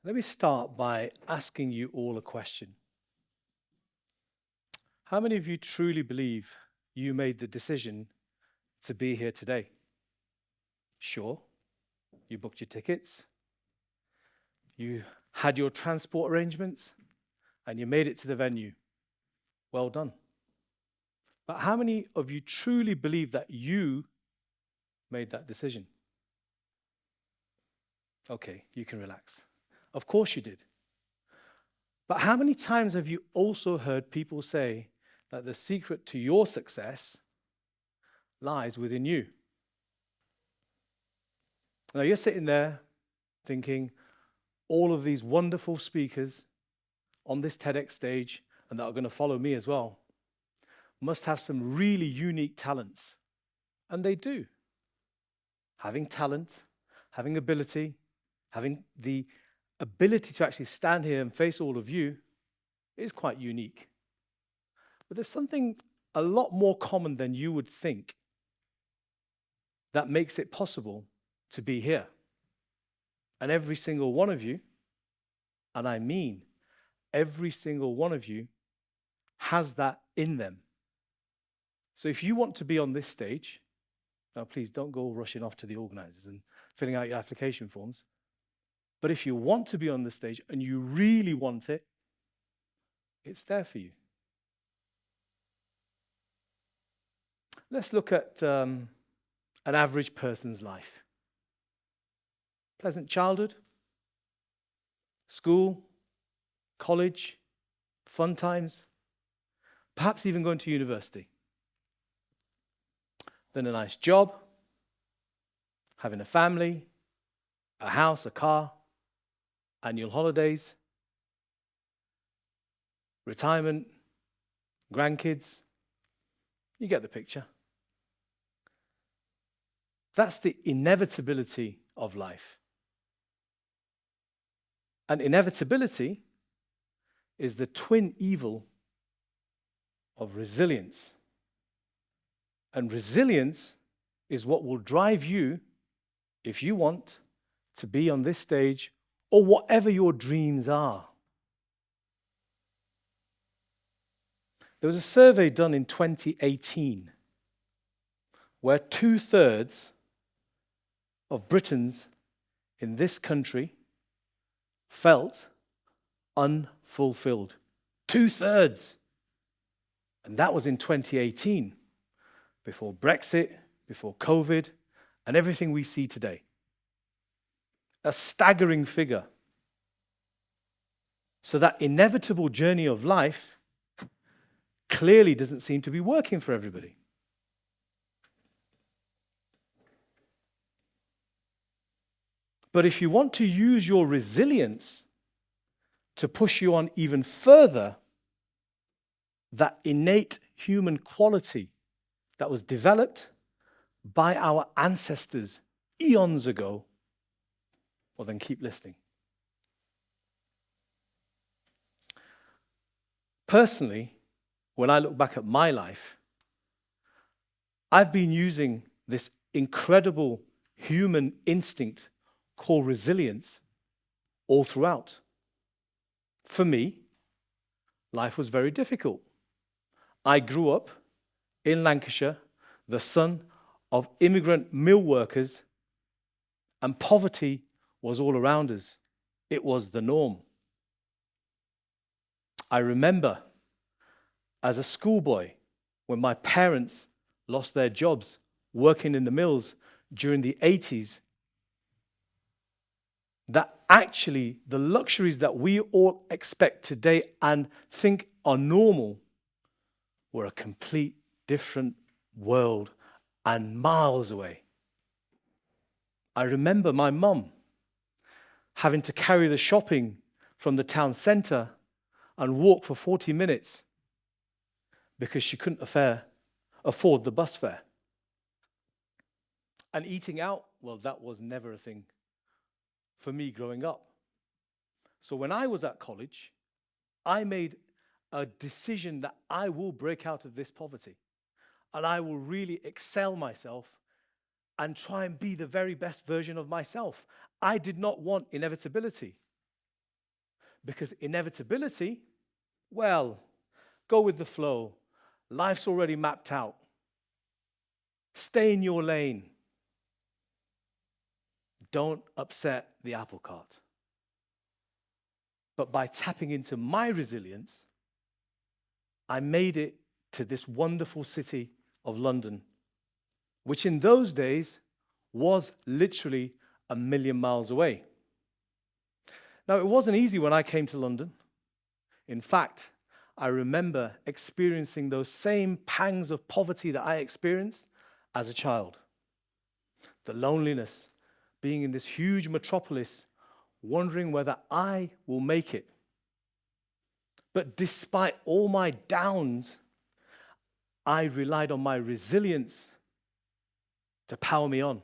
Let me start by asking you all a question. How many of you truly believe you made the decision to be here today? Sure, you booked your tickets, you had your transport arrangements, and you made it to the venue. Well done. But how many of you truly believe that you made that decision? Okay, you can relax. Of course you did. But how many times have you also heard people say that the secret to your success lies within you? Now you're sitting there thinking, all of these wonderful speakers on this TEDx stage and that are going to follow me as well must have some really unique talents. And they do. Having talent, having ability, having the ability to actually stand here and face all of you is quite unique. But there's something a lot more common than you would think that makes it possible to be here. And every single one of you, and I mean every single one of you, has that in them. So if you want to be on this stage, now please don't go rushing off to the organizers and filling out your application forms. But if you want to be on the stage and you really want it, it's there for you. Let's look at an average person's life. Pleasant childhood, school, college, fun times, perhaps even going to university. Then a nice job, having a family, a house, a car, annual holidays, retirement, grandkids. You get the picture. That's the inevitability of life. And inevitability is the twin evil of resilience. And resilience is what will drive you, if you want, to be on this stage or whatever your dreams are. There was a survey done in 2018 where 2/3 of Britons in this country felt unfulfilled. 2/3. And that was in 2018, before Brexit, before COVID, and everything we see today. A staggering figure. So that inevitable journey of life clearly doesn't seem to be working for everybody. But if you want to use your resilience to push you on even further, that innate human quality that was developed by our ancestors eons ago, well, then keep listening. Personally, when I look back at my life, I've been using this incredible human instinct called resilience all throughout. For me, life was very difficult. I grew up in Lancashire, the son of immigrant mill workers, and poverty was all around us. It was the norm. I remember as a schoolboy when my parents lost their jobs working in the mills during the 80s, that actually the luxuries that we all expect today and think are normal were a complete different world and miles away. I remember my mum having to carry the shopping from the town centre and walk for 40 minutes because she couldn't afford the bus fare. And eating out, well, that was never a thing for me growing up. So when I was at college, I made a decision that I will break out of this poverty and I will really excel myself and try and be the very best version of myself. I did not want inevitability. Because inevitability, well, go with the flow. Life's already mapped out. Stay in your lane. Don't upset the apple cart. But by tapping into my resilience, I made it to this wonderful city of London, which in those days was literally 1,000,000 miles away. Now, it wasn't easy when I came to London. In fact, I remember experiencing those same pangs of poverty that I experienced as a child. The loneliness, being in this huge metropolis, wondering whether I will make it. But despite all my downs, I relied on my resilience to power me on.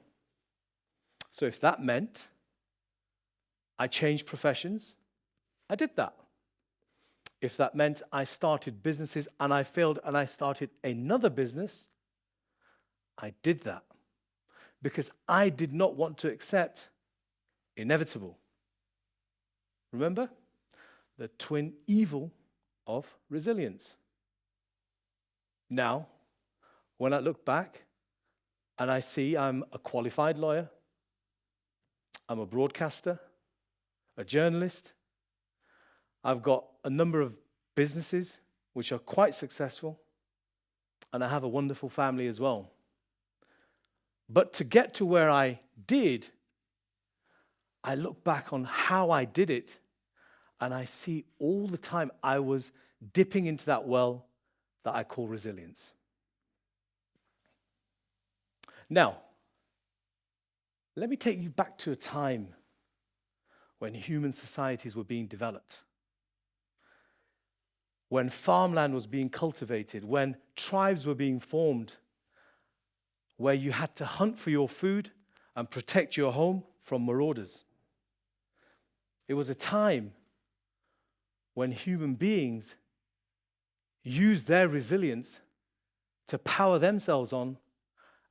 So if that meant I changed professions, I did that. If that meant I started businesses and I failed and I started another business, I did that. Because I did not want to accept inevitable. Remember? The twin evil of resilience. Now, when I look back and I see I'm a qualified lawyer, I'm a broadcaster, a journalist, I've got a number of businesses which are quite successful, and I have a wonderful family as well. But to get to where I did, I look back on how I did it, and I see all the time I was dipping into that well that I call resilience. Now, let me take you back to a time when human societies were being developed, when farmland was being cultivated, when tribes were being formed, where you had to hunt for your food and protect your home from marauders. It was a time when human beings used their resilience to power themselves on.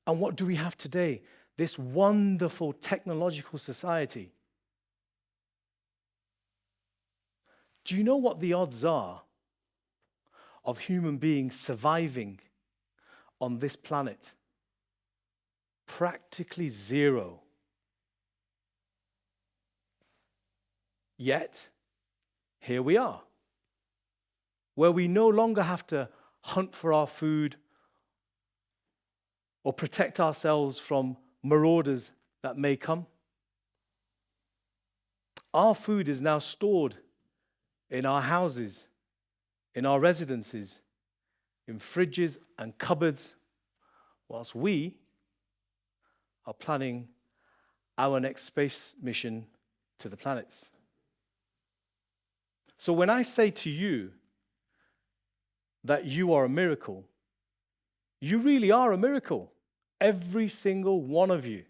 And what do we have today? This wonderful technological society. Do you know what the odds are of human beings surviving on this planet? Practically zero. Yet, here we are, where we no longer have to hunt for our food or protect ourselves from marauders that may come. Our food is now stored in our houses, in our residences, in fridges and cupboards, whilst we are planning our next space mission to the planets. So when I say to you that you are a miracle, you really are a miracle. Every single one of you.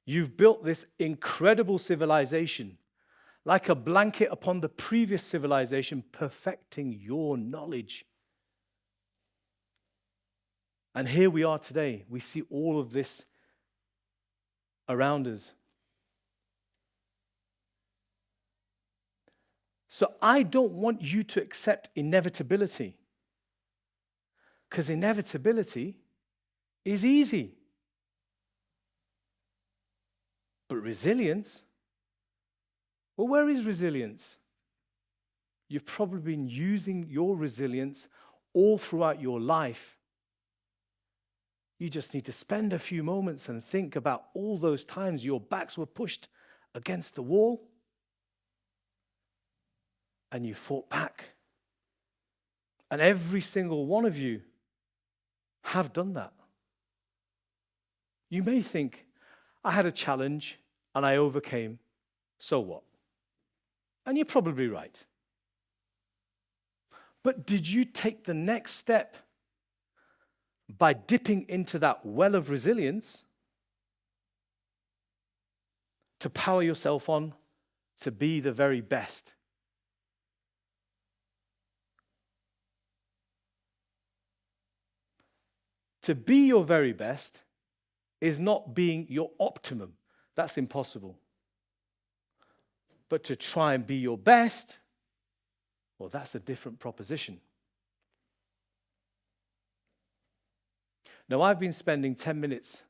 You've built this incredible civilization, like a blanket upon the previous civilization, perfecting your knowledge. And here we are today. We see all of this around us. So I don't want you to accept inevitability, because inevitability is easy. But resilience, well, where is resilience? You've probably been using your resilience all throughout your life. You just need to spend a few moments and think about all those times your backs were pushed against the wall and you fought back. And every single one of you have done that. You may think, I had a challenge and I overcame, so what? And you're probably right. But did you take the next step by dipping into that well of resilience to power yourself on to be the very best? To be your very best is not being your optimum. That's impossible. But to try and be your best, well, that's a different proposition. Now, I've been spending 10 minutes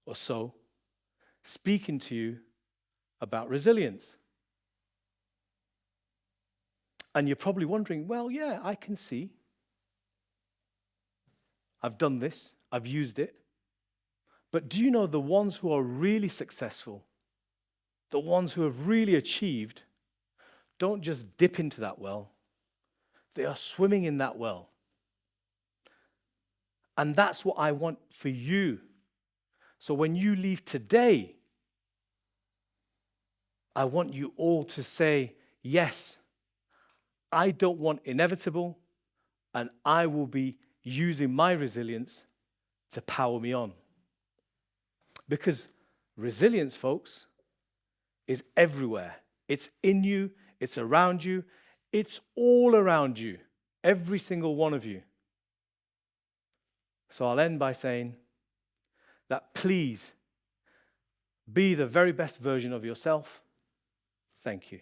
or so speaking to you about resilience. And you're probably wondering, well, yeah, I can see. I've done this, I've used it. But do you know the ones who are really successful, the ones who have really achieved, don't just dip into that well. They are swimming in that well. And that's what I want for you. So when you leave today, I want you all to say, yes, I don't want inevitable, and I will be using my resilience to power me on. Because resilience, folks, is everywhere. It's in you, it's around you, it's all around you, every single one of you. So I'll end by saying that please be the very best version of yourself. Thank you.